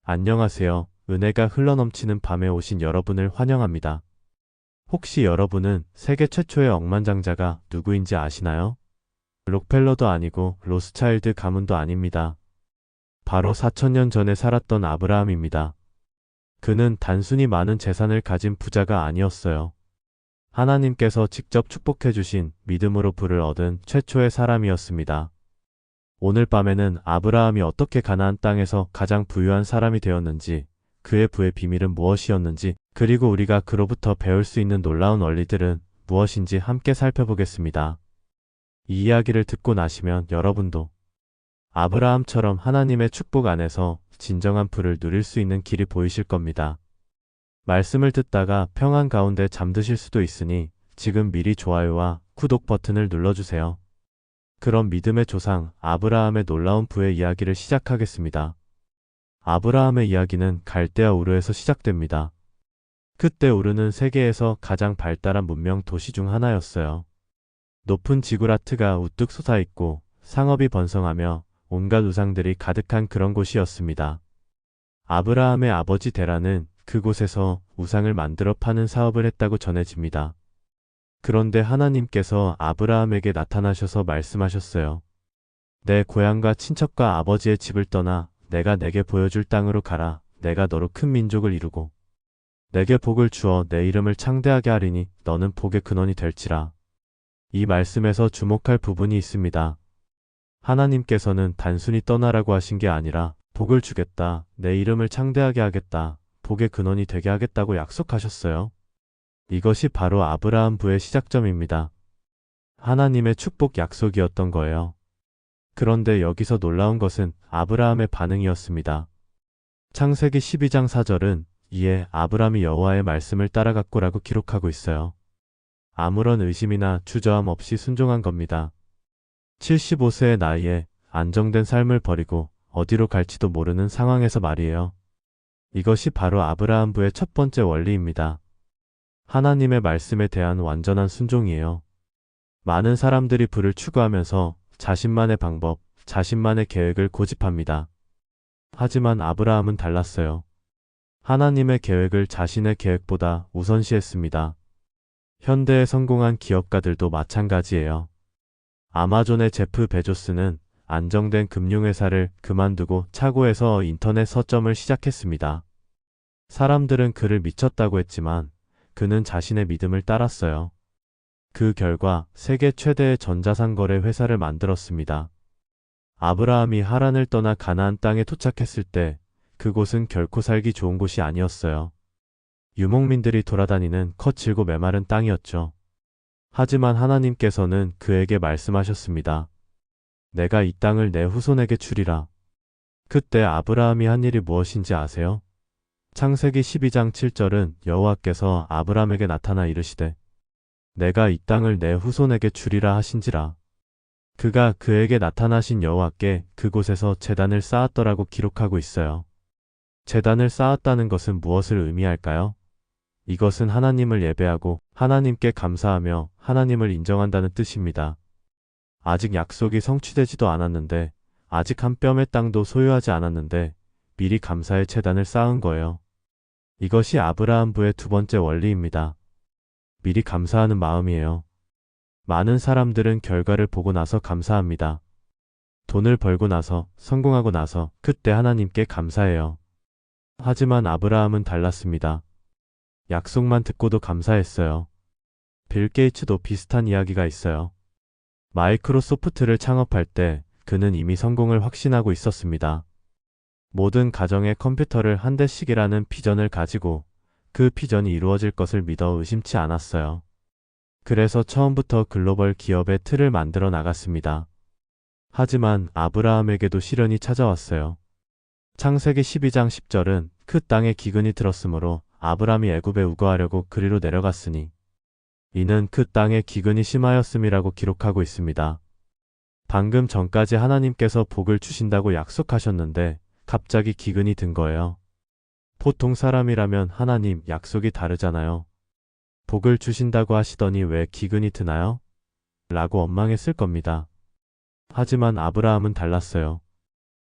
안녕하세요. 은혜가 흘러넘치는 밤에 오신 여러분을 환영합니다. 혹시 여러분은 세계 최초의 억만장자가 누구인지 아시나요? 록펠러도 아니고 로스차일드 가문도 아닙니다. 바로 4000년 전에 살았던 아브라함입니다. 그는 단순히 많은 재산을 가진 부자가 아니었어요. 하나님께서 직접 축복해 주신 믿음으로 부를 얻은 최초의 사람이었습니다. 오늘 밤에는 아브라함이 어떻게 가나안 땅에서 가장 부유한 사람이 되었는지, 그의 부의 비밀은 무엇이었는지, 그리고 우리가 그로부터 배울 수 있는 놀라운 원리들은 무엇인지 함께 살펴보겠습니다. 이 이야기를 듣고 나시면 여러분도 아브라함처럼 하나님의 축복 안에서 진정한 부를 누릴 수 있는 길이 보이실 겁니다. 말씀을 듣다가 평안 가운데 잠드실 수도 있으니 지금 미리 좋아요와 구독 버튼을 눌러주세요. 그럼 믿음의 조상 아브라함의 놀라운 부의 이야기를 시작하겠습니다. 아브라함의 이야기는 갈대아 우르에서 시작됩니다. 그때 우르는 세계에서 가장 발달한 문명 도시 중 하나였어요. 높은 지구라트가 우뚝 솟아있고 상업이 번성하며 온갖 우상들이 가득한 그런 곳이었습니다. 아브라함의 아버지 데라는 그곳에서 우상을 만들어 파는 사업을 했다고 전해집니다. 그런데 하나님께서 아브라함에게 나타나셔서 말씀하셨어요. 내 고향과 친척과 아버지의 집을 떠나 내가 내게 보여줄 땅으로 가라. 내가 너로 큰 민족을 이루고 내게 복을 주어 내 이름을 창대하게 하리니 너는 복의 근원이 될지라. 이 말씀에서 주목할 부분이 있습니다. 하나님께서는 단순히 떠나라고 하신 게 아니라 복을 주겠다, 내 이름을 창대하게 하겠다, 복의 근원이 되게 하겠다고 약속하셨어요. 이것이 바로 아브라함 부의 시작점입니다. 하나님의 축복 약속이었던 거예요. 그런데 여기서 놀라운 것은 아브라함의 반응이었습니다. 창세기 12장 4절은 이에 아브라함이 여호와의 말씀을 따라갔고라고 기록하고 있어요. 아무런 의심이나 주저함 없이 순종한 겁니다. 75세의 나이에 안정된 삶을 버리고 어디로 갈지도 모르는 상황에서 말이에요. 이것이 바로 아브라함 부의 첫 번째 원리입니다. 하나님의 말씀에 대한 완전한 순종이에요. 많은 사람들이 부를 추구하면서 자신만의 방법, 자신만의 계획을 고집합니다. 하지만 아브라함은 달랐어요. 하나님의 계획을 자신의 계획보다 우선시했습니다. 현대에 성공한 기업가들도 마찬가지예요. 아마존의 제프 베조스는 안정된 금융회사를 그만두고 차고에서 인터넷 서점을 시작했습니다. 사람들은 그를 미쳤다고 했지만 그는 자신의 믿음을 따랐어요. 그 결과 세계 최대의 전자상거래 회사를 만들었습니다. 아브라함이 하란을 떠나 가나안 땅에 도착했을 때 그곳은 결코 살기 좋은 곳이 아니었어요. 유목민들이 돌아다니는 거칠고 메마른 땅이었죠. 하지만 하나님께서는 그에게 말씀하셨습니다. 내가 이 땅을 내 후손에게 주리라. 그때 아브라함이 한 일이 무엇인지 아세요? 창세기 12장 7절은 여호와께서 아브라함에게 나타나 이르시되 내가 이 땅을 내 후손에게 주리라 하신지라. 그가 그에게 나타나신 여호와께 그곳에서 제단을 쌓았더라고 기록하고 있어요. 제단을 쌓았다는 것은 무엇을 의미할까요? 이것은 하나님을 예배하고 하나님께 감사하며 하나님을 인정한다는 뜻입니다. 아직 약속이 성취되지도 않았는데, 아직 한 뼘의 땅도 소유하지 않았는데 미리 감사의 제단을 쌓은 거예요. 이것이 아브라함 부의 두 번째 원리입니다. 미리 감사하는 마음이에요. 많은 사람들은 결과를 보고 나서 감사합니다. 돈을 벌고 나서, 성공하고 나서 그때 하나님께 감사해요. 하지만 아브라함은 달랐습니다. 약속만 듣고도 감사했어요. 빌 게이츠도 비슷한 이야기가 있어요. 마이크로소프트를 창업할 때 그는 이미 성공을 확신하고 있었습니다. 모든 가정의 컴퓨터를 한 대씩이라는 비전을 가지고 그 비전이 이루어질 것을 믿어 의심치 않았어요. 그래서 처음부터 글로벌 기업의 틀을 만들어 나갔습니다. 하지만 아브라함에게도 시련이 찾아왔어요. 창세기 12장 10절은 그 땅에 기근이 들었으므로 아브라함이 애굽에 우거하려고 그리로 내려갔으니 이는 그 땅에 기근이 심하였음이라고 기록하고 있습니다. 방금 전까지 하나님께서 복을 주신다고 약속하셨는데 갑자기 기근이 든 거예요. 보통 사람이라면 하나님 약속이 다르잖아요. 복을 주신다고 하시더니 왜 기근이 드나요? 라고 원망했을 겁니다. 하지만 아브라함은 달랐어요.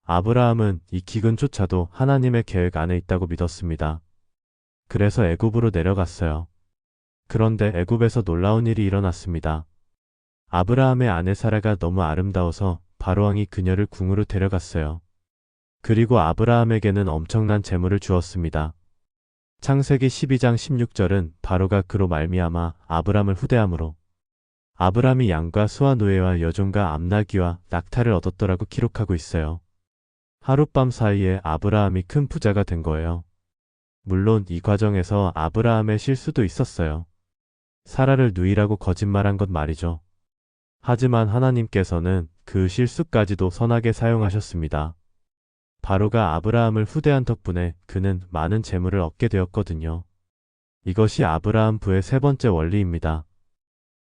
아브라함은 이 기근조차도 하나님의 계획 안에 있다고 믿었습니다. 그래서 애굽으로 내려갔어요. 그런데 애굽에서 놀라운 일이 일어났습니다. 아브라함의 아내 사라가 너무 아름다워서 바로왕이 그녀를 궁으로 데려갔어요. 그리고 아브라함에게는 엄청난 재물을 주었습니다. 창세기 12장 16절은 바로가 그로 말미암아 아브람을 후대함으로 아브람이 양과 수와 노예와 여종과 암나귀와 낙타를 얻었더라고 기록하고 있어요. 하룻밤 사이에 아브라함이 큰 부자가 된 거예요. 물론 이 과정에서 아브라함의 실수도 있었어요. 사라를 누이라고 거짓말한 것 말이죠. 하지만 하나님께서는 그 실수까지도 선하게 사용하셨습니다. 바로가 아브라함을 후대한 덕분에 그는 많은 재물을 얻게 되었거든요. 이것이 아브라함 부의 세 번째 원리입니다.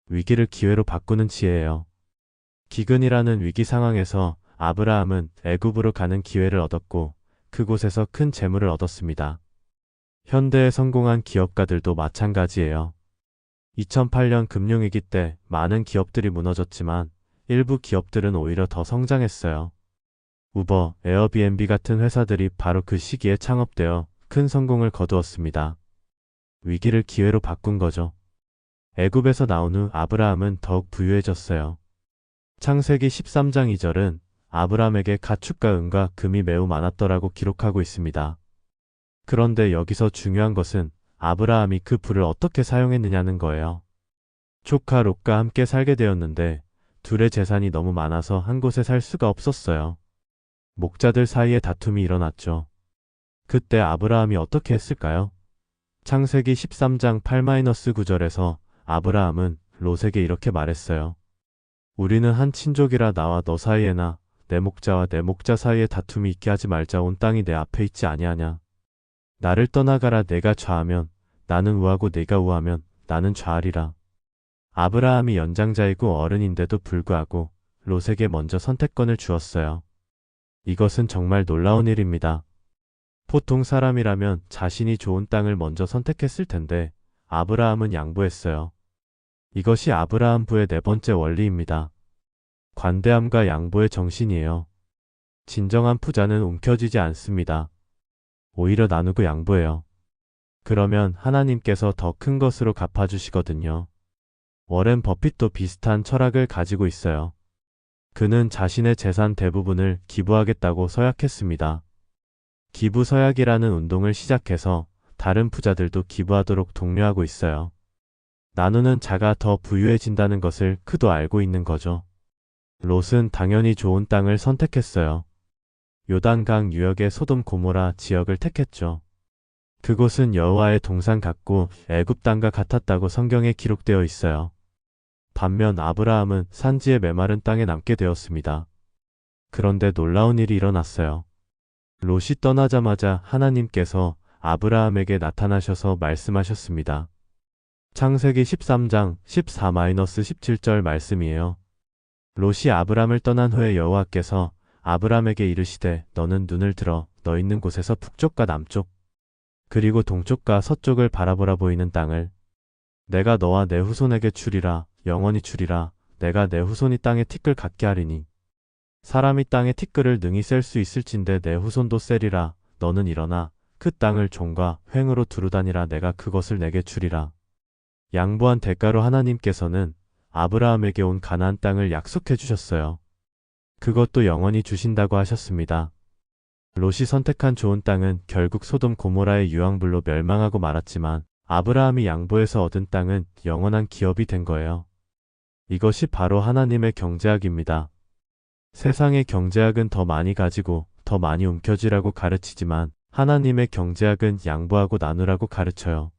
위기를 기회로 바꾸는 지혜예요. 기근이라는 위기 상황에서 아브라함은 애굽으로 가는 기회를 얻었고 그곳에서 큰 재물을 얻었습니다. 현대에 성공한 기업가들도 마찬가지예요. 2008년 금융위기 때 많은 기업들이 무너졌지만 일부 기업들은 오히려 더 성장했어요. 우버, 에어비앤비 같은 회사들이 바로 그 시기에 창업되어 큰 성공을 거두었습니다. 위기를 기회로 바꾼 거죠. 애굽에서 나온 후 아브라함은 더욱 부유해졌어요. 창세기 13장 2절은 아브라함에게 가축과 은과 금이 매우 많았더라고 기록하고 있습니다. 그런데 여기서 중요한 것은 아브라함이 그 부를 어떻게 사용했느냐는 거예요. 조카 롯과 함께 살게 되었는데 둘의 재산이 너무 많아서 한 곳에 살 수가 없었어요. 목자들 사이에 다툼이 일어났죠. 그때 아브라함이 어떻게 했을까요? 창세기 13장 8-9절에서 아브라함은 롯에게 이렇게 말했어요. 우리는 한 친족이라 나와 너 사이에나 내 목자와 내 목자 사이에 다툼이 있게 하지 말자. 온 땅이 내 앞에 있지 아니하냐. 나를 떠나가라. 내가 좌하면 나는 우하고 네가 우하면 나는 좌하리라. 아브라함이 연장자이고 어른인데도 불구하고 롯에게 먼저 선택권을 주었어요. 이것은 정말 놀라운 일입니다. 보통 사람이라면 자신이 좋은 땅을 먼저 선택했을 텐데 아브라함은 양보했어요. 이것이 아브라함 부의 네 번째 원리입니다. 관대함과 양보의 정신이에요. 진정한 부자는 움켜쥐지 않습니다. 오히려 나누고 양보해요. 그러면 하나님께서 더 큰 것으로 갚아주시거든요. 워렌 버핏도 비슷한 철학을 가지고 있어요. 그는 자신의 재산 대부분을 기부하겠다고 서약했습니다. 기부 서약이라는 운동을 시작해서 다른 부자들도 기부하도록 독려하고 있어요. 나누는 자가 더 부유해진다는 것을 그도 알고 있는 거죠. 롯은 당연히 좋은 땅을 선택했어요. 요단강 유역의 소돔 고모라 지역을 택했죠. 그곳은 여호와의 동산 같고 애굽 땅과 같았다고 성경에 기록되어 있어요. 반면 아브라함은 산지의 메마른 땅에 남게 되었습니다. 그런데 놀라운 일이 일어났어요. 롯이 떠나자마자 하나님께서 아브라함에게 나타나셔서 말씀하셨습니다. 창세기 13장 14-17절 말씀이에요. 롯이 아브람을 떠난 후에 여호와께서 아브람에게 이르시되 너는 눈을 들어 너 있는 곳에서 북쪽과 남쪽 그리고 동쪽과 서쪽을 바라보라. 보이는 땅을 내가 너와 내 후손에게 주리라. 영원히 주리라. 내가 내 후손이 땅에 티끌 같게 하리니 사람이 땅에 티끌을 능히 셀 수 있을진데 내 후손도 세리라. 너는 일어나 그 땅을 종과 횡으로 두루다니라. 내가 그것을 내게 주리라. 양보한 대가로 하나님께서는 아브라함에게 온 가나안 땅을 약속해 주셨어요. 그것도 영원히 주신다고 하셨습니다. 롯이 선택한 좋은 땅은 결국 소돔 고모라의 유황불로 멸망하고 말았지만 아브라함이 양보해서 얻은 땅은 영원한 기업이 된 거예요. 이것이 바로 하나님의 경제학입니다. 세상의 경제학은 더 많이 가지고 더 많이 움켜쥐라고 가르치지만 하나님의 경제학은 양보하고 나누라고 가르쳐요.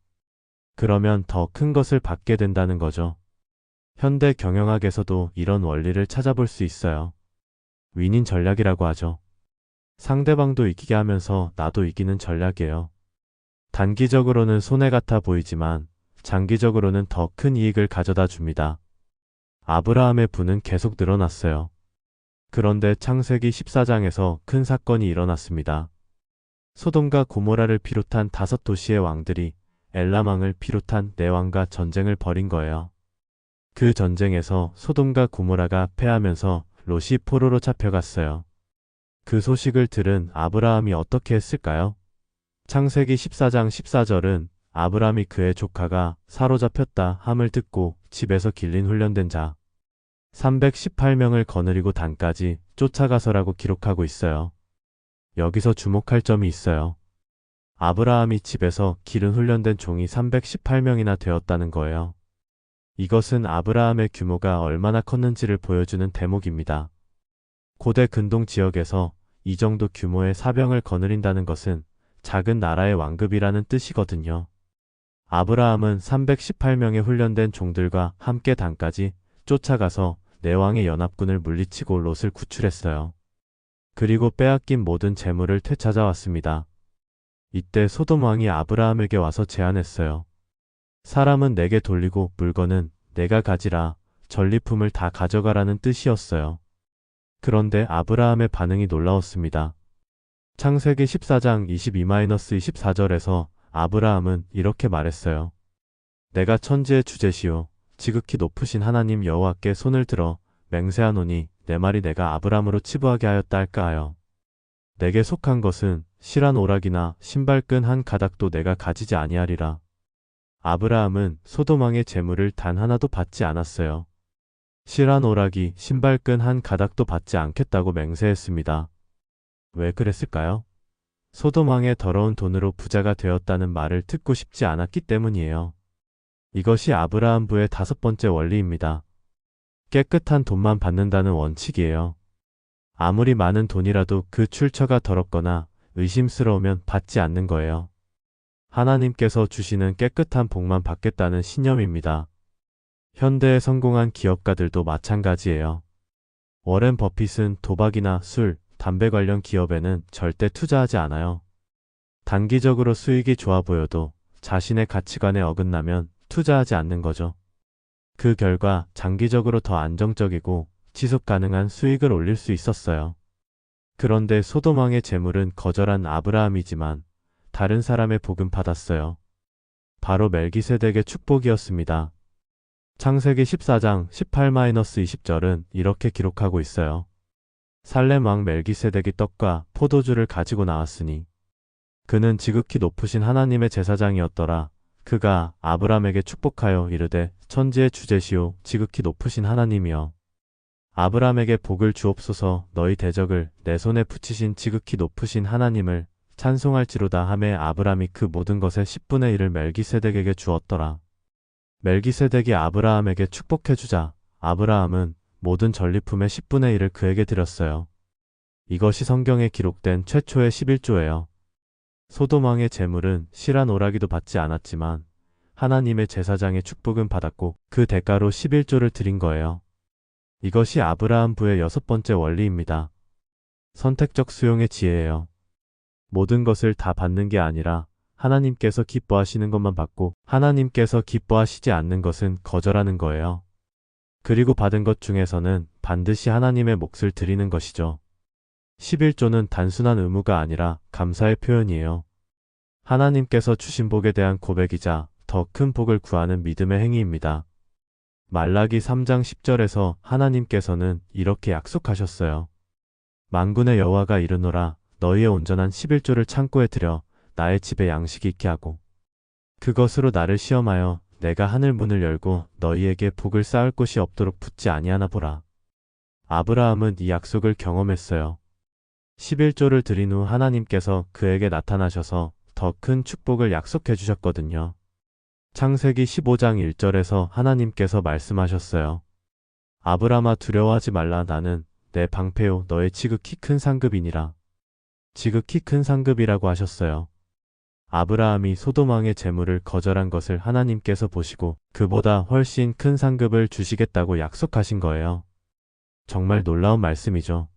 그러면 더 큰 것을 받게 된다는 거죠. 현대 경영학에서도 이런 원리를 찾아볼 수 있어요. 윈윈 전략이라고 하죠. 상대방도 이기게 하면서 나도 이기는 전략이에요. 단기적으로는 손해 같아 보이지만 장기적으로는 더 큰 이익을 가져다 줍니다. 아브라함의 부는 계속 늘어났어요. 그런데 창세기 14장에서 큰 사건이 일어났습니다. 소돔과 고모라를 비롯한 5도시의 왕들이 엘람 왕을 비롯한 4왕과 전쟁을 벌인 거예요. 그 전쟁에서 소돔과 고모라가 패하면서 롯이 포로로 잡혀갔어요. 그 소식을 들은 아브라함이 어떻게 했을까요? 창세기 14장 14절은 아브라함이 그의 조카가 사로잡혔다 함을 듣고 집에서 길린 훈련된 자 318명을 거느리고 단까지 쫓아가서라고 기록하고 있어요. 여기서 주목할 점이 있어요. 아브라함이 집에서 기른 훈련된 종이 318명이나 되었다는 거예요. 이것은 아브라함의 규모가 얼마나 컸는지를 보여주는 대목입니다. 고대 근동 지역에서 이 정도 규모의 사병을 거느린다는 것은 작은 나라의 왕급이라는 뜻이거든요. 아브라함은 318명의 훈련된 종들과 함께 단까지 쫓아가서 내왕의 연합군을 물리치고 롯을 구출했어요. 그리고 빼앗긴 모든 재물을 되찾아왔습니다. 이때 소돔 왕이 아브라함에게 와서 제안했어요. 사람은 내게 돌리고 물건은 내가 가지라, 전리품을 다 가져가라는 뜻이었어요. 그런데 아브라함의 반응이 놀라웠습니다. 창세기 14장 22-24절에서 아브라함은 이렇게 말했어요. 내가 천지의 주제시오 지극히 높으신 하나님 여호와께 손을 들어 맹세하노니 내 말이 내가 아브라함으로 치부하게 하였다 할까 하여 내게 속한 것은 실한 오락이나 신발끈 한 가닥도 내가 가지지 아니하리라. 아브라함은 소돔 왕의 재물을 단 하나도 받지 않았어요. 실한 오락이 신발끈 한 가닥도 받지 않겠다고 맹세했습니다. 왜 그랬을까요? 소돔 왕의 더러운 돈으로 부자가 되었다는 말을 듣고 싶지 않았기 때문이에요. 이것이 아브라함 부의 5번째 원리입니다. 깨끗한 돈만 받는다는 원칙이에요. 아무리 많은 돈이라도 그 출처가 더럽거나 의심스러우면 받지 않는 거예요. 하나님께서 주시는 깨끗한 복만 받겠다는 신념입니다. 현대에 성공한 기업가들도 마찬가지예요. 워렌 버핏은 도박이나 술, 담배 관련 기업에는 절대 투자하지 않아요. 단기적으로 수익이 좋아 보여도 자신의 가치관에 어긋나면 투자하지 않는 거죠. 그 결과 장기적으로 더 안정적이고 지속 가능한 수익을 올릴 수 있었어요. 그런데 소돔 왕의 재물은 거절한 아브라함이지만 다른 사람의 복은 받았어요. 바로 멜기세덱의 축복이었습니다. 창세기 14장 18-20절은 이렇게 기록하고 있어요. 살렘 왕 멜기세덱이 떡과 포도주를 가지고 나왔으니 그는 지극히 높으신 하나님의 제사장이었더라. 그가 아브라함에게 축복하여 이르되 천지의 주제시오 지극히 높으신 하나님이여 아브라함에게 복을 주옵소서. 너희 대적을 내 손에 붙이신 지극히 높으신 하나님을 찬송할지로다 하매 아브라함이 그 모든 것의 10분의 1을 멜기세덱에게 주었더라. 멜기세덱이 아브라함에게 축복해주자 아브라함은 모든 전리품의 10분의 1을 그에게 드렸어요. 이것이 성경에 기록된 최초의 11조예요. 소돔 왕의 재물은 실한 오라기도 받지 않았지만 하나님의 제사장의 축복은 받았고 그 대가로 11조를 드린 거예요. 이것이 아브라함 부의 6번째 원리입니다. 선택적 수용의 지혜예요. 모든 것을 다 받는 게 아니라 하나님께서 기뻐하시는 것만 받고 하나님께서 기뻐하시지 않는 것은 거절하는 거예요. 그리고 받은 것 중에서는 반드시 하나님의 몫을 드리는 것이죠. 11조는 단순한 의무가 아니라 감사의 표현이에요. 하나님께서 주신 복에 대한 고백이자 더 큰 복을 구하는 믿음의 행위입니다. 말라기 3장 10절에서 하나님께서는 이렇게 약속하셨어요. 만군의 여호와가 이르노라 너희의 온전한 11조를 창고에 들여 나의 집에 양식이 있게 하고 그것으로 나를 시험하여 내가 하늘 문을 열고 너희에게 복을 쌓을 곳이 없도록 붙지 아니하나 보라. 아브라함은 이 약속을 경험했어요. 11조를 드린 후 하나님께서 그에게 나타나셔서 더 큰 축복을 약속해 주셨거든요. 창세기 15장 1절에서 하나님께서 말씀하셨어요. 아브라함아 두려워하지 말라 나는 내 방패요 너의 지극히 큰 상급이니라. 지극히 큰 상급이라고 하셨어요. 아브라함이 소돔 왕의 재물을 거절한 것을 하나님께서 보시고 그보다 훨씬 큰 상급을 주시겠다고 약속하신 거예요. 정말 놀라운 말씀이죠.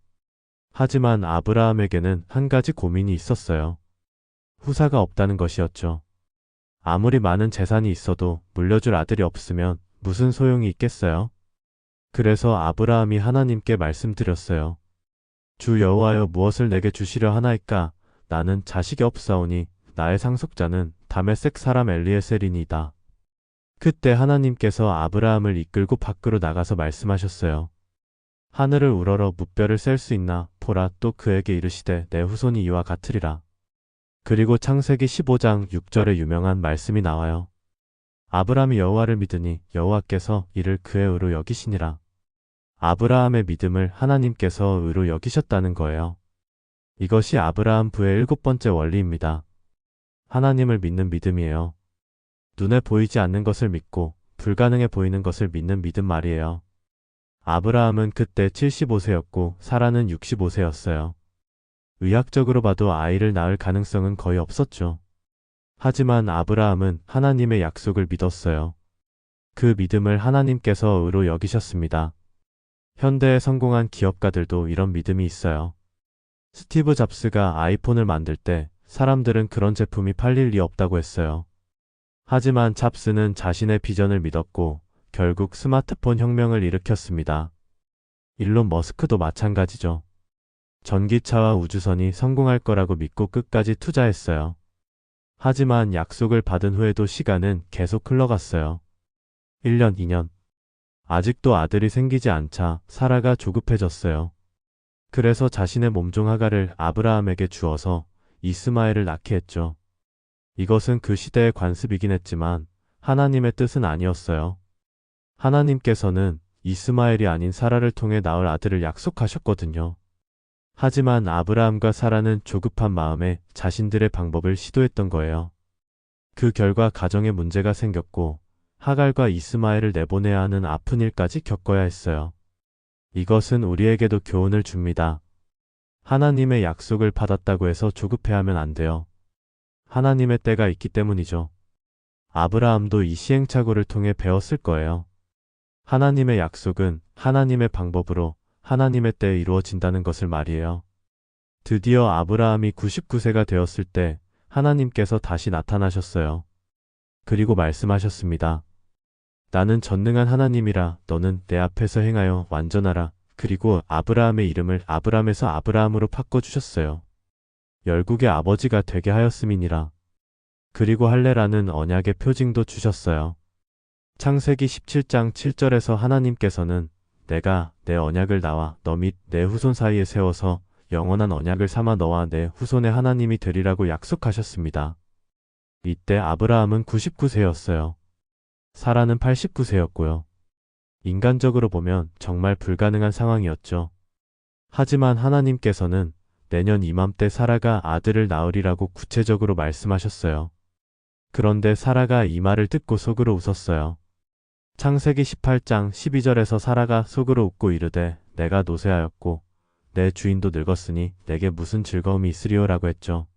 하지만 아브라함에게는 한 가지 고민이 있었어요. 후사가 없다는 것이었죠. 아무리 많은 재산이 있어도 물려줄 아들이 없으면 무슨 소용이 있겠어요? 그래서 아브라함이 하나님께 말씀드렸어요. 주 여호와여 무엇을 내게 주시려 하나이까? 나는 자식이 없사오니 나의 상속자는 다메섹 사람 엘리에셀이니이다. 그때 하나님께서 아브라함을 이끌고 밖으로 나가서 말씀하셨어요. 하늘을 우러러 무뼈를 셀 수 있나? 보라 또 그에게 이르시되 내 후손이 이와 같으리라. 그리고 창세기 15장 6절에 유명한 말씀이 나와요. 아브라함이 여호와를 믿으니 여호와께서 이를 그의 의로 여기시니라. 아브라함의 믿음을 하나님께서 의로 여기셨다는 거예요. 이것이 아브라함 부의 7번째 원리입니다. 하나님을 믿는 믿음이에요. 눈에 보이지 않는 것을 믿고 불가능해 보이는 것을 믿는 믿음 말이에요. 아브라함은 그때 75세였고 사라는 65세였어요. 의학적으로 봐도 아이를 낳을 가능성은 거의 없었죠. 하지만 아브라함은 하나님의 약속을 믿었어요. 그 믿음을 하나님께서 의로 여기셨습니다. 현대에 성공한 기업가들도 이런 믿음이 있어요. 스티브 잡스가 아이폰을 만들 때 사람들은 그런 제품이 팔릴 리 없다고 했어요. 하지만 잡스는 자신의 비전을 믿었고 결국 스마트폰 혁명을 일으켰습니다. 일론 머스크도 마찬가지죠. 전기차와 우주선이 성공할 거라고 믿고 끝까지 투자했어요. 하지만 약속을 받은 후에도 시간은 계속 흘러갔어요. 1년, 2년. 아직도 아들이 생기지 않자 사라가 조급해졌어요. 그래서 자신의 몸종 하가를 아브라함에게 주어서 이스마엘을 낳게 했죠. 이것은 그 시대의 관습이긴 했지만 하나님의 뜻은 아니었어요. 하나님께서는 이스마엘이 아닌 사라를 통해 낳을 아들을 약속하셨거든요. 하지만 아브라함과 사라는 조급한 마음에 자신들의 방법을 시도했던 거예요. 그 결과 가정에 문제가 생겼고 하갈과 이스마엘을 내보내야 하는 아픈 일까지 겪어야 했어요. 이것은 우리에게도 교훈을 줍니다. 하나님의 약속을 받았다고 해서 조급해하면 안 돼요. 하나님의 때가 있기 때문이죠. 아브라함도 이 시행착오를 통해 배웠을 거예요. 하나님의 약속은 하나님의 방법으로 하나님의 때에 이루어진다는 것을 말이에요. 드디어 아브라함이 99세가 되었을 때 하나님께서 다시 나타나셨어요. 그리고 말씀하셨습니다. 나는 전능한 하나님이라 너는 내 앞에서 행하여 완전하라. 그리고 아브라함의 이름을 아브람에서 아브라함으로 바꿔주셨어요. 열국의 아버지가 되게 하였음이니라. 그리고 할례라는 언약의 표징도 주셨어요. 창세기 17장 7절에서 하나님께서는 내가 내 언약을 나와 너 및 내 후손 사이에 세워서 영원한 언약을 삼아 너와 내 후손의 하나님이 되리라고 약속하셨습니다. 이때 아브라함은 99세였어요. 사라는 89세였고요. 인간적으로 보면 정말 불가능한 상황이었죠. 하지만 하나님께서는 내년 이맘때 사라가 아들을 낳으리라고 구체적으로 말씀하셨어요. 그런데 사라가 이 말을 듣고 속으로 웃었어요. 창세기 18장 12절에서 사라가 속으로 웃고 이르되 내가 노쇠하였고 내 주인도 늙었으니 내게 무슨 즐거움이 있으리요라고 했죠.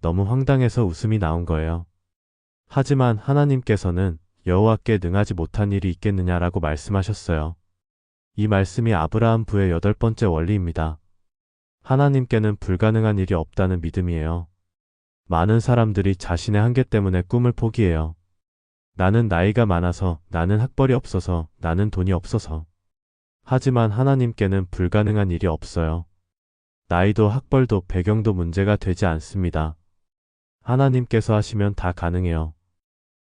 너무 황당해서 웃음이 나온 거예요. 하지만 하나님께서는 여호와께 능하지 못한 일이 있겠느냐라고 말씀하셨어요. 이 말씀이 아브라함 부의 8번째 원리입니다. 하나님께는 불가능한 일이 없다는 믿음이에요. 많은 사람들이 자신의 한계 때문에 꿈을 포기해요. 나는 나이가 많아서, 나는 학벌이 없어서, 나는 돈이 없어서. 하지만 하나님께는 불가능한 일이 없어요. 나이도 학벌도 배경도 문제가 되지 않습니다. 하나님께서 하시면 다 가능해요.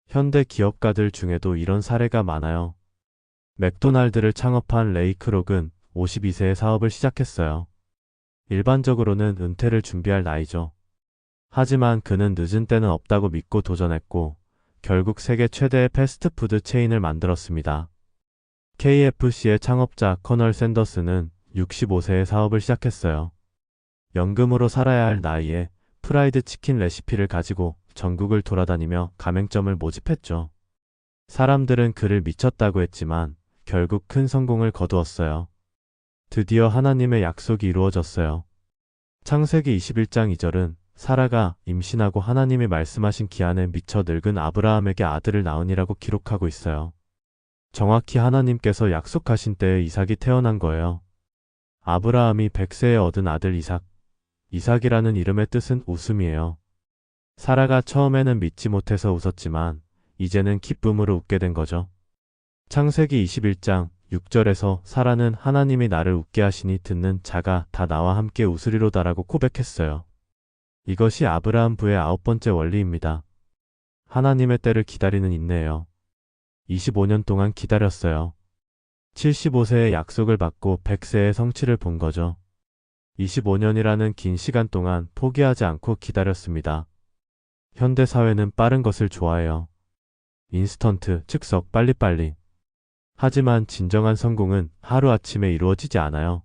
현대 기업가들 중에도 이런 사례가 많아요. 맥도날드를 창업한 레이 크록은 52세에 사업을 시작했어요. 일반적으로는 은퇴를 준비할 나이죠. 하지만 그는 늦은 때는 없다고 믿고 도전했고 결국 세계 최대의 패스트푸드 체인을 만들었습니다. KFC의 창업자 커널 샌더스는 65세에 사업을 시작했어요. 연금으로 살아야 할 나이에 프라이드 치킨 레시피를 가지고 전국을 돌아다니며 가맹점을 모집했죠. 사람들은 그를 미쳤다고 했지만 결국 큰 성공을 거두었어요. 드디어 하나님의 약속이 이루어졌어요. 창세기 21장 2절은 사라가 임신하고 하나님이 말씀하신 기한에 미쳐 늙은 아브라함에게 아들을 낳으니라고 기록하고 있어요. 정확히 하나님께서 약속하신 때에 이삭이 태어난 거예요. 아브라함이 100세에 얻은 아들 이삭. 이삭이라는 이름의 뜻은 웃음이에요. 사라가 처음에는 믿지 못해서 웃었지만 이제는 기쁨으로 웃게 된 거죠. 창세기 21장 6절에서 사라는 하나님이 나를 웃게 하시니 듣는 자가 다 나와 함께 웃으리로다라고 고백했어요. 이것이 아브라함 부의 9번째 원리입니다. 하나님의 때를 기다리는 인내예요. 25년 동안 기다렸어요. 75세의 약속을 받고 100세의 성취를 본 거죠. 25년이라는 긴 시간 동안 포기하지 않고 기다렸습니다. 현대 사회는 빠른 것을 좋아해요. 인스턴트, 즉석, 빨리빨리. 하지만 진정한 성공은 하루아침에 이루어지지 않아요.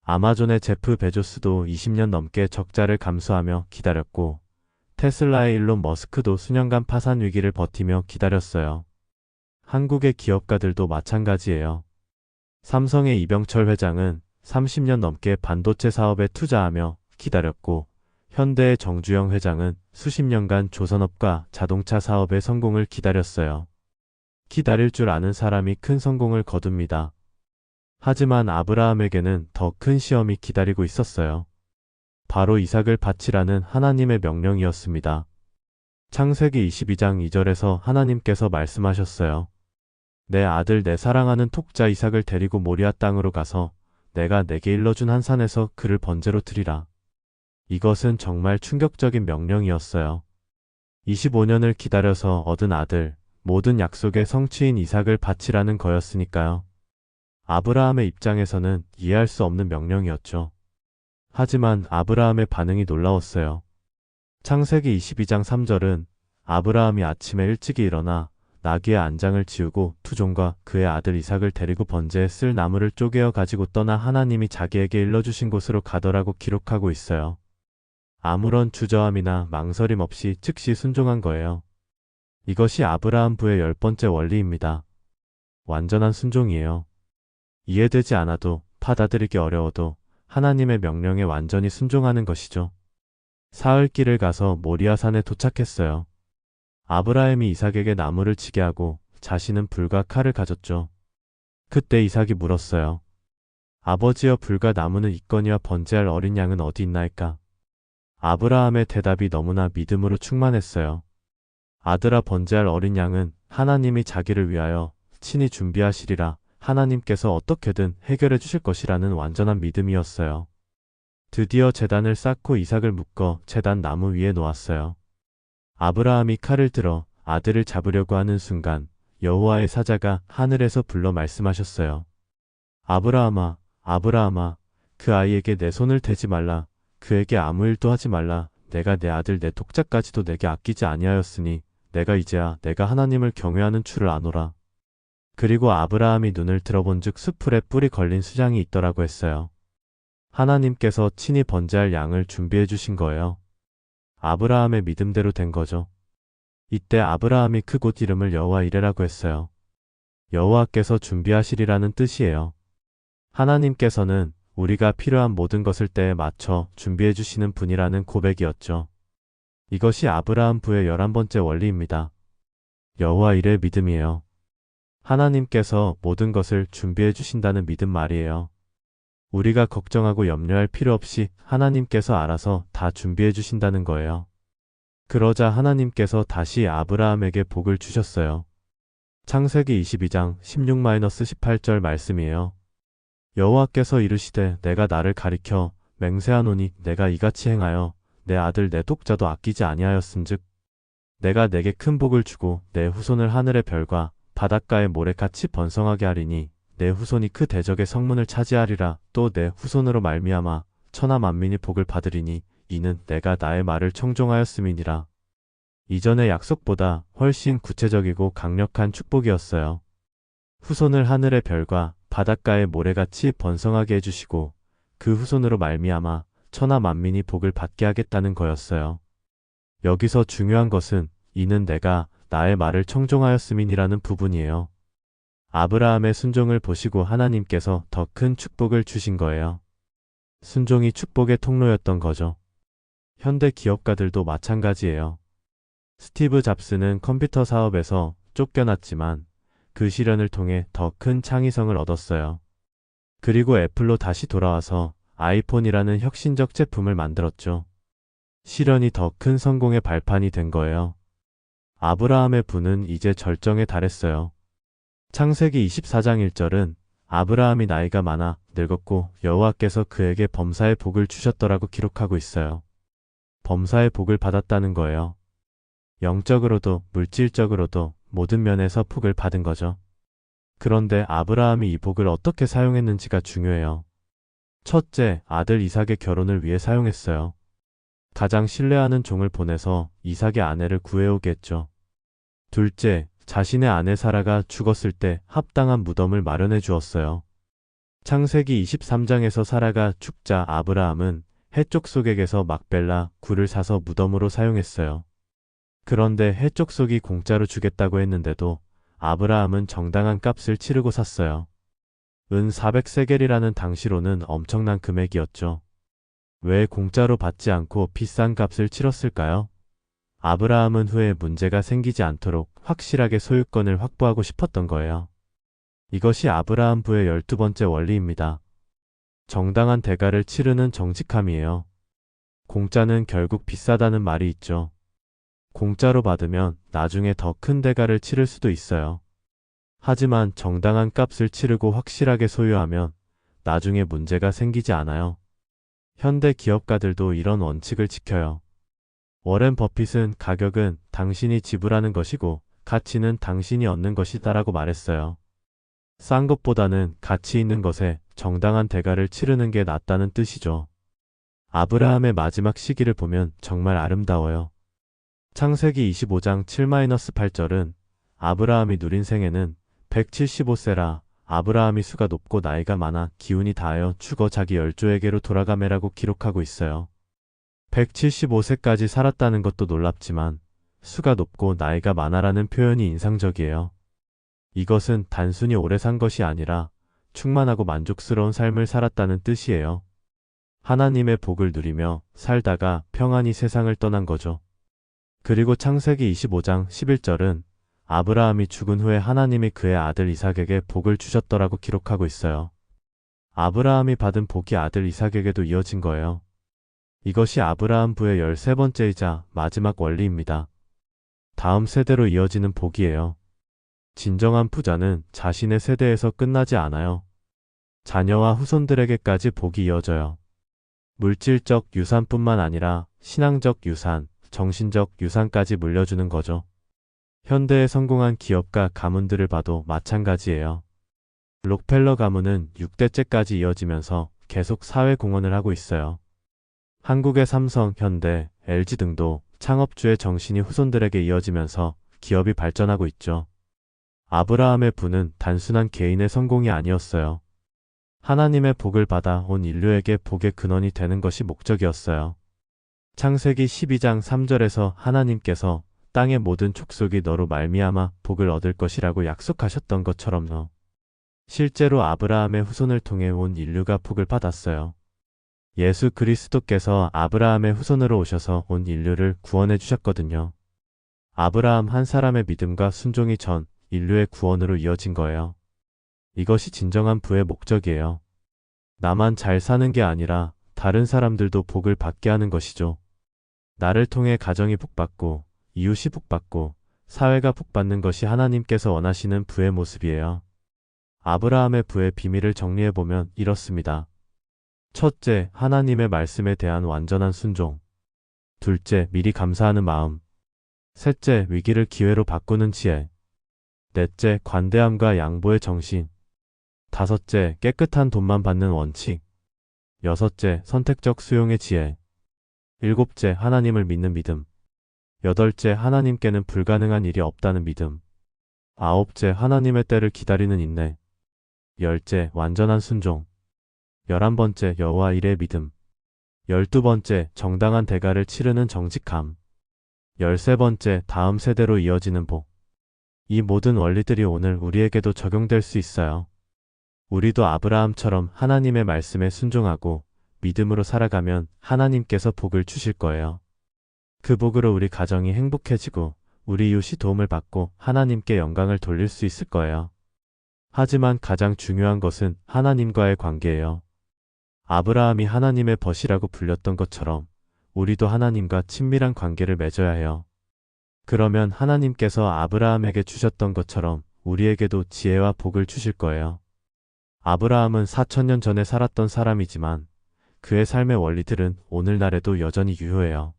아마존의 제프 베조스도 20년 넘게 적자를 감수하며 기다렸고, 테슬라의 일론 머스크도 수년간 파산 위기를 버티며 기다렸어요. 한국의 기업가들도 마찬가지예요. 삼성의 이병철 회장은 30년 넘게 반도체 사업에 투자하며 기다렸고, 현대의 정주영 회장은 수십 년간 조선업과 자동차 사업의 성공을 기다렸어요. 기다릴 줄 아는 사람이 큰 성공을 거둡니다. 하지만 아브라함에게는 더 큰 시험이 기다리고 있었어요. 바로 이삭을 바치라는 하나님의 명령이었습니다. 창세기 22장 2절에서 하나님께서 말씀하셨어요. 내 아들 내 사랑하는 톡자 이삭을 데리고 모리아 땅으로 가서 내가 내게 일러준 한 산에서 그를 번제로 드리라. 이것은 정말 충격적인 명령이었어요. 25년을 기다려서 얻은 아들, 모든 약속의 성취인 이삭을 바치라는 거였으니까요. 아브라함의 입장에서는 이해할 수 없는 명령이었죠. 하지만 아브라함의 반응이 놀라웠어요. 창세기 22장 3절은 아브라함이 아침에 일찍이 일어나 나귀의 안장을 지우고 투종과 그의 아들 이삭을 데리고 번제에 쓸 나무를 쪼개어 가지고 떠나 하나님이 자기에게 일러주신 곳으로 가더라고 기록하고 있어요. 아무런 주저함이나 망설임 없이 즉시 순종한 거예요. 이것이 아브라함 부의 10번째 원리입니다. 완전한 순종이에요. 이해되지 않아도, 받아들이기 어려워도 하나님의 명령에 완전히 순종하는 것이죠. 사흘길을 가서 모리아산에 도착했어요. 아브라함이 이삭에게 나무를 치게 하고 자신은 불과 칼을 가졌죠. 그때 이삭이 물었어요. 아버지여, 불과 나무는 있거니와 번제할 어린 양은 어디 있나이까? 아브라함의 대답이 너무나 믿음으로 충만했어요. 아들아, 번제할 어린 양은 하나님이 자기를 위하여 친히 준비하시리라, 하나님께서 어떻게든 해결해 주실 것이라는 완전한 믿음이었어요. 드디어 제단을 쌓고 이삭을 묶어 제단 나무 위에 놓았어요. 아브라함이 칼을 들어 아들을 잡으려고 하는 순간 여호와의 사자가 하늘에서 불러 말씀하셨어요. 아브라함아, 아브라함아, 그 아이에게 내 손을 대지 말라. 그에게 아무 일도 하지 말라. 내가 내 아들 내 독자까지도 내게 아끼지 아니하였으니 내가 이제야 내가 하나님을 경외하는 줄을 아노라. 그리고 아브라함이 눈을 들어본즉 수풀에 뿔이 걸린 수장이 있더라고 했어요. 하나님께서 친히 번제할 양을 준비해 주신 거예요. 아브라함의 믿음대로 된 거죠. 이때 아브라함이 그곳 이름을 여호와 이레라고 했어요. 여호와께서 준비하시리라는 뜻이에요. 하나님께서는 우리가 필요한 모든 것을 때에 맞춰 준비해 주시는 분이라는 고백이었죠. 이것이 아브라함 부의 11번째 원리입니다. 여호와 이레 믿음이에요. 하나님께서 모든 것을 준비해 주신다는 믿음 말이에요. 우리가 걱정하고 염려할 필요 없이 하나님께서 알아서 다 준비해 주신다는 거예요. 그러자 하나님께서 다시 아브라함에게 복을 주셨어요. 창세기 22장 16-18절 말씀이에요. 여호와께서 이르시되 내가 나를 가리켜 맹세하노니 내가 이같이 행하여 내 아들 내 독자도 아끼지 아니하였음즉 내가 내게 큰 복을 주고 내 후손을 하늘의 별과 바닷가의 모래같이 번성하게 하리니 내 후손이 그 대적의 성문을 차지하리라. 또 내 후손으로 말미암아 천하 만민이 복을 받으리니 이는 내가 나의 말을 청종하였음이니라. 이전의 약속보다 훨씬 구체적이고 강력한 축복이었어요. 후손을 하늘의 별과 바닷가의 모래같이 번성하게 해주시고 그 후손으로 말미암아 천하 만민이 복을 받게 하겠다는 거였어요. 여기서 중요한 것은 이는 내가 나의 말을 청종하였음이니라는 부분이에요. 아브라함의 순종을 보시고 하나님께서 더 큰 축복을 주신 거예요. 순종이 축복의 통로였던 거죠. 현대 기업가들도 마찬가지예요. 스티브 잡스는 컴퓨터 사업에서 쫓겨났지만 그 시련을 통해 더 큰 창의성을 얻었어요. 그리고 애플로 다시 돌아와서 아이폰이라는 혁신적 제품을 만들었죠. 시련이 더 큰 성공의 발판이 된 거예요. 아브라함의 부는 이제 절정에 달했어요. 창세기 24장 1절은 아브라함이 나이가 많아 늙었고 여호와께서 그에게 범사의 복을 주셨더라고 기록하고 있어요. 범사의 복을 받았다는 거예요. 영적으로도 물질적으로도 모든 면에서 복을 받은 거죠. 그런데 아브라함이 이 복을 어떻게 사용했는지가 중요해요. 첫째, 아들 이삭의 결혼을 위해 사용했어요. 가장 신뢰하는 종을 보내서 이삭의 아내를 구해오게 했죠. 둘째, 자신의 아내 사라가 죽었을 때 합당한 무덤을 마련해 주었어요. 창세기 23장에서 사라가 죽자 아브라함은 해쪽 속에게서 막벨라 굴을 사서 무덤으로 사용했어요. 그런데 해쪽 속이 공짜로 주겠다고 했는데도 아브라함은 정당한 값을 치르고 샀어요. 은 400세겔이라는 당시로는 엄청난 금액이었죠. 왜 공짜로 받지 않고 비싼 값을 치렀을까요? 아브라함은 후에 문제가 생기지 않도록 확실하게 소유권을 확보하고 싶었던 거예요. 이것이 아브라함 부의 12번째 원리입니다. 정당한 대가를 치르는 정직함이에요. 공짜는 결국 비싸다는 말이 있죠. 공짜로 받으면 나중에 더 큰 대가를 치를 수도 있어요. 하지만 정당한 값을 치르고 확실하게 소유하면 나중에 문제가 생기지 않아요. 현대 기업가들도 이런 원칙을 지켜요. 워렌 버핏은 가격은 당신이 지불하는 것이고 가치는 당신이 얻는 것이다라고 말했어요. 싼 것보다는 가치 있는 것에 정당한 대가를 치르는 게 낫다는 뜻이죠. 아브라함의 마지막 시기를 보면 정말 아름다워요. 창세기 25장 7-8절은 아브라함이 누린 생애는 175세라 아브라함이 수가 높고 나이가 많아 기운이 다하여 죽어 자기 열조에게로 돌아가매라고 기록하고 있어요. 175세까지 살았다는 것도 놀랍지만 수가 높고 나이가 많아라는 표현이 인상적이에요. 이것은 단순히 오래 산 것이 아니라 충만하고 만족스러운 삶을 살았다는 뜻이에요. 하나님의 복을 누리며 살다가 평안히 세상을 떠난 거죠. 그리고 창세기 25장 11절은 아브라함이 죽은 후에 하나님이 그의 아들 이삭에게 복을 주셨더라고 기록하고 있어요. 아브라함이 받은 복이 아들 이삭에게도 이어진 거예요. 이것이 아브라함 부의 13번째이자 마지막 원리입니다. 다음 세대로 이어지는 복이에요. 진정한 부자는 자신의 세대에서 끝나지 않아요. 자녀와 후손들에게까지 복이 이어져요. 물질적 유산뿐만 아니라 신앙적 유산, 정신적 유산까지 물려주는 거죠. 현대의 성공한 기업가 가문들을 봐도 마찬가지예요. 록펠러 가문은 6대째까지 이어지면서 계속 사회공헌을 하고 있어요. 한국의 삼성, 현대, LG 등도 창업주의 정신이 후손들에게 이어지면서 기업이 발전하고 있죠. 아브라함의 부는 단순한 개인의 성공이 아니었어요. 하나님의 복을 받아 온 인류에게 복의 근원이 되는 것이 목적이었어요. 창세기 12장 3절에서 하나님께서 땅의 모든 족속이 너로 말미암아 복을 얻을 것이라고 약속하셨던 것처럼요. 실제로 아브라함의 후손을 통해 온 인류가 복을 받았어요. 예수 그리스도께서 아브라함의 후손으로 오셔서 온 인류를 구원해 주셨거든요. 아브라함 한 사람의 믿음과 순종이 전 인류의 구원으로 이어진 거예요. 이것이 진정한 부의 목적이에요. 나만 잘 사는 게 아니라 다른 사람들도 복을 받게 하는 것이죠. 나를 통해 가정이 복받고 이웃이 복받고 사회가 복받는 것이 하나님께서 원하시는 부의 모습이에요. 아브라함의 부의 비밀을 정리해보면 이렇습니다. 첫째, 하나님의 말씀에 대한 완전한 순종. 둘째, 미리 감사하는 마음. 셋째, 위기를 기회로 바꾸는 지혜. 넷째, 관대함과 양보의 정신. 다섯째, 깨끗한 돈만 받는 원칙. 여섯째, 선택적 수용의 지혜. 일곱째, 하나님을 믿는 믿음. 여덟째, 하나님께는 불가능한 일이 없다는 믿음. 아홉째, 하나님의 때를 기다리는 인내. 열째, 완전한 순종. 11번째, 여호와 일의 믿음. 12번째, 정당한 대가를 치르는 정직함. 13번째, 다음 세대로 이어지는 복. 이 모든 원리들이 오늘 우리에게도 적용될 수 있어요. 우리도 아브라함처럼 하나님의 말씀에 순종하고 믿음으로 살아가면 하나님께서 복을 주실 거예요. 그 복으로 우리 가정이 행복해지고 우리 이웃이 도움을 받고 하나님께 영광을 돌릴 수 있을 거예요. 하지만 가장 중요한 것은 하나님과의 관계예요. 아브라함이 하나님의 벗이라고 불렸던 것처럼 우리도 하나님과 친밀한 관계를 맺어야 해요. 그러면 하나님께서 아브라함에게 주셨던 것처럼 우리에게도 지혜와 복을 주실 거예요. 아브라함은 4000년 전에 살았던 사람이지만 그의 삶의 원리들은 오늘날에도 여전히 유효해요.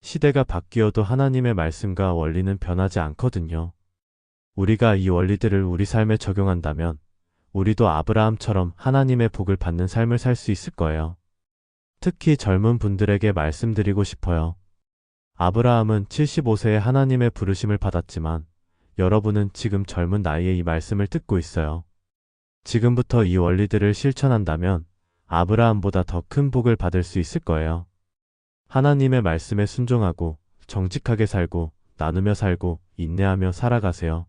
시대가 바뀌어도 하나님의 말씀과 원리는 변하지 않거든요. 우리가 이 원리들을 우리 삶에 적용한다면 우리도 아브라함처럼 하나님의 복을 받는 삶을 살 수 있을 거예요. 특히 젊은 분들에게 말씀드리고 싶어요. 아브라함은 75세에 하나님의 부르심을 받았지만 여러분은 지금 젊은 나이에 이 말씀을 듣고 있어요. 지금부터 이 원리들을 실천한다면 아브라함보다 더 큰 복을 받을 수 있을 거예요. 하나님의 말씀에 순종하고 정직하게 살고 나누며 살고 인내하며 살아가세요.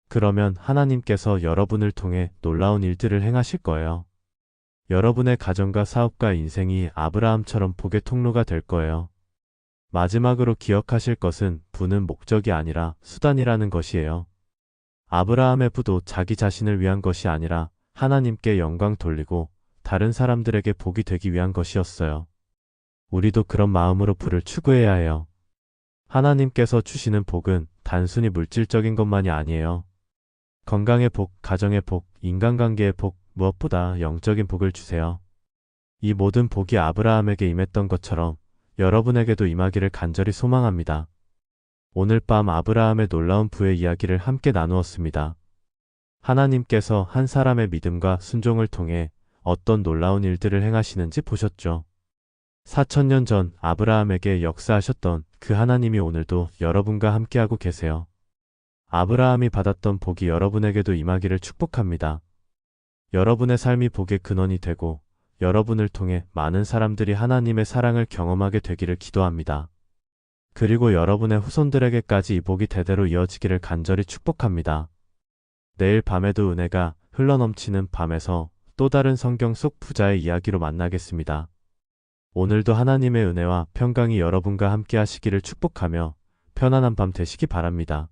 그러면 하나님께서 여러분을 통해 놀라운 일들을 행하실 거예요. 여러분의 가정과 사업과 인생이 아브라함처럼 복의 통로가 될 거예요. 마지막으로 기억하실 것은 부는 목적이 아니라 수단이라는 것이에요. 아브라함의 부도 자기 자신을 위한 것이 아니라 하나님께 영광 돌리고 다른 사람들에게 복이 되기 위한 것이었어요. 우리도 그런 마음으로 부를 추구해야 해요. 하나님께서 주시는 복은 단순히 물질적인 것만이 아니에요. 건강의 복, 가정의 복, 인간관계의 복, 무엇보다 영적인 복을 주세요. 이 모든 복이 아브라함에게 임했던 것처럼 여러분에게도 임하기를 간절히 소망합니다. 오늘 밤 아브라함의 놀라운 부의 이야기를 함께 나누었습니다. 하나님께서 한 사람의 믿음과 순종을 통해 어떤 놀라운 일들을 행하시는지 보셨죠? 4000년 전 아브라함에게 역사하셨던 그 하나님이 오늘도 여러분과 함께하고 계세요. 아브라함이 받았던 복이 여러분에게도 임하기를 축복합니다. 여러분의 삶이 복의 근원이 되고 여러분을 통해 많은 사람들이 하나님의 사랑을 경험하게 되기를 기도합니다. 그리고 여러분의 후손들에게까지 이 복이 대대로 이어지기를 간절히 축복합니다. 내일 밤에도 은혜가 흘러넘치는 밤에서 또 다른 성경 속 부자의 이야기로 만나겠습니다. 오늘도 하나님의 은혜와 평강이 여러분과 함께 하시기를 축복하며 편안한 밤 되시기 바랍니다.